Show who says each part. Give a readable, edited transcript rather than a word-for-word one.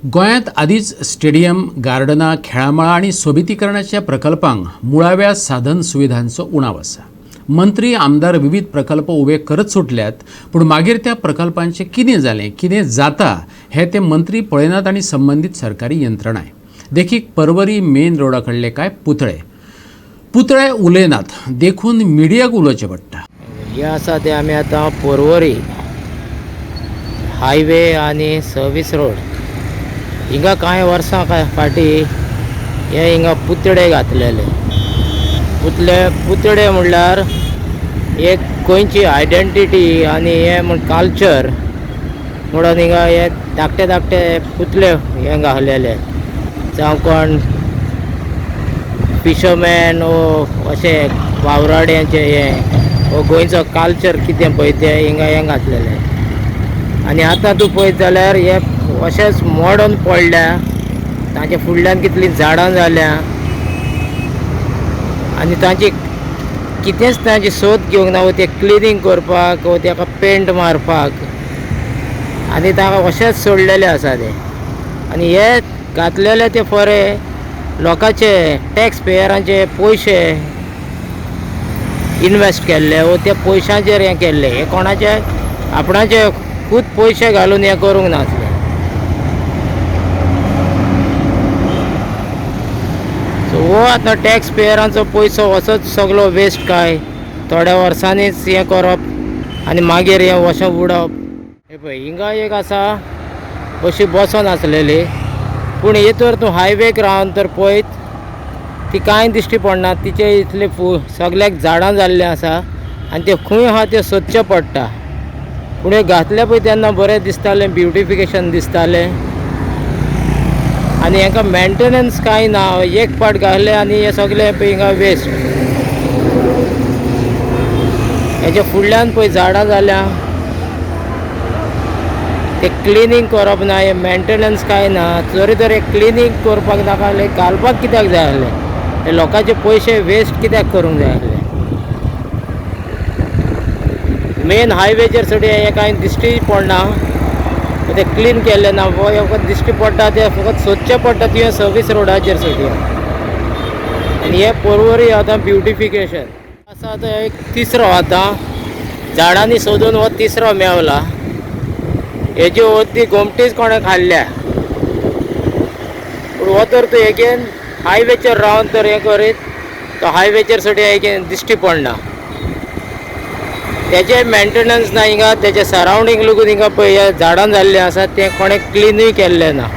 Speaker 1: गोंयांत आदींच स्टेडियम, गार्डनां, खेळामळां आनी सोबितीकरणाच्या प्रकल्पांक मुळाव्या साधन सुविधांचो उणाव आसा. मंत्री आमदार विविध प्रकल्प उबे करत सुटल्यात, पूण मागीर त्या प्रकल्पांचें कितें जालें, कितें जाता हें ते मंत्री पळयनात आनी संबंदीत सरकारी यंत्रणाय. देखीक पर्वरी मेन रोडा कडले कांय पुतळे उलयनात, देखून मिडियाक उलोवचें पडटा.
Speaker 2: हे आसा ते आमी आतां पर्वरी हायवे आनी सर्वीस रोड हिंगा कांय वर्सां फाटीं हे हिंगा पुतळे घातलेले. पुतळे म्हणल्यार एक गोंयची आयडेंटिटी आनी हे म्हण कल्चर म्हणून हिंगा हे धाकटे धाकटे पुतळे हे घातलेले. जावं कोण फिशरमॅन अशे वावराड्यांचे हे गोंयचो कल्चर कितें पळय ते हिंगा हे घातलेले. आनी आतां तूं पळयत जाल्यार हे अशेंच मॉडर्न पडल्या, ताचे फुडल्यान कितलीं झाडां जाल्या आनी तांची कितेंच तांची सोद घेवंक ना ते क्लिनींग करपाक वा ताका पेंट मारपाक, आनी ताका अशेंच सोडलेले आसा ते. आनी हे घातलेले ते फरे लोकांचे टॅक्स पेयरांचे पयशे इनवेस्ट केल्ले व त्या पयशांचेर हें केल्ले. हे कोणाचे आपणाचे खूब पयशे घालून हें करूंक नासले. सो हो आतां टॅक्स पेयरांचो पयसो असोच सगळो वेस्ट काय थोड्या वर्सांनीच हें करप आनी मागीर हें वशें उडप. हे पळय हिंगा एक आसा अशी बसोन आसलेली, पूण हे तर तूं हायवेक रावन तर पळयत ती कांय दिश्टी पडना. तिचे इतले सगळ्याक झाडां जाल्लीं आसा आनी ते खंय आहा ते सोदचें पडटा. पूण हे घातले पळय तेन्ना बरें दिसतालें, ब्युटिफिकेशन दिसतालें आनी हाका मेंटेनन्स कांय ना. एक पाट घातले आनी हे सगळें पळय हिंगा वेस्ट. हेच्या फुडल्यान पळय झाडां जाल्या, ते क्लिनींग करप ना, हे मेंटेनन्स कांय ना. जरी तर हे क्लिनींग करपाक नाका घालपाक कित्याक जाय आसलें? हे लोकांचे पयशे वेस्ट कित्याक करूंक जाय आसले? मेन हायवेचेर सुद्दां हे कांय दिश्टी पडना, ते क्लीन केल्ले ना. फकत दिश्टी पडटा ते फकत सोदचें पडटा तुवें सर्वीस रोडाचेर सुद्दां. आनी हे पर्वरी आतां ब्युटिफिकेशन आसा. आतां एक तिसरो आतां झाडांनी सोदून हो तिसरो मेवला. हेजी अर्दी गोमटीच कोणें खाल्ल्या, पूण हो तर तूं एगेन हायवेचेर रावन तर हें करीत तो हायवेचेर सुद्दां एगेन दिश्टी पडना. तेजे मेंटेनन्स ना हिंगा, तेजे सरावंडींग लगून हिंगा पळय हे झाडां जाल्लीं आसात ते कोणें क्लिनूय केल्ले ना.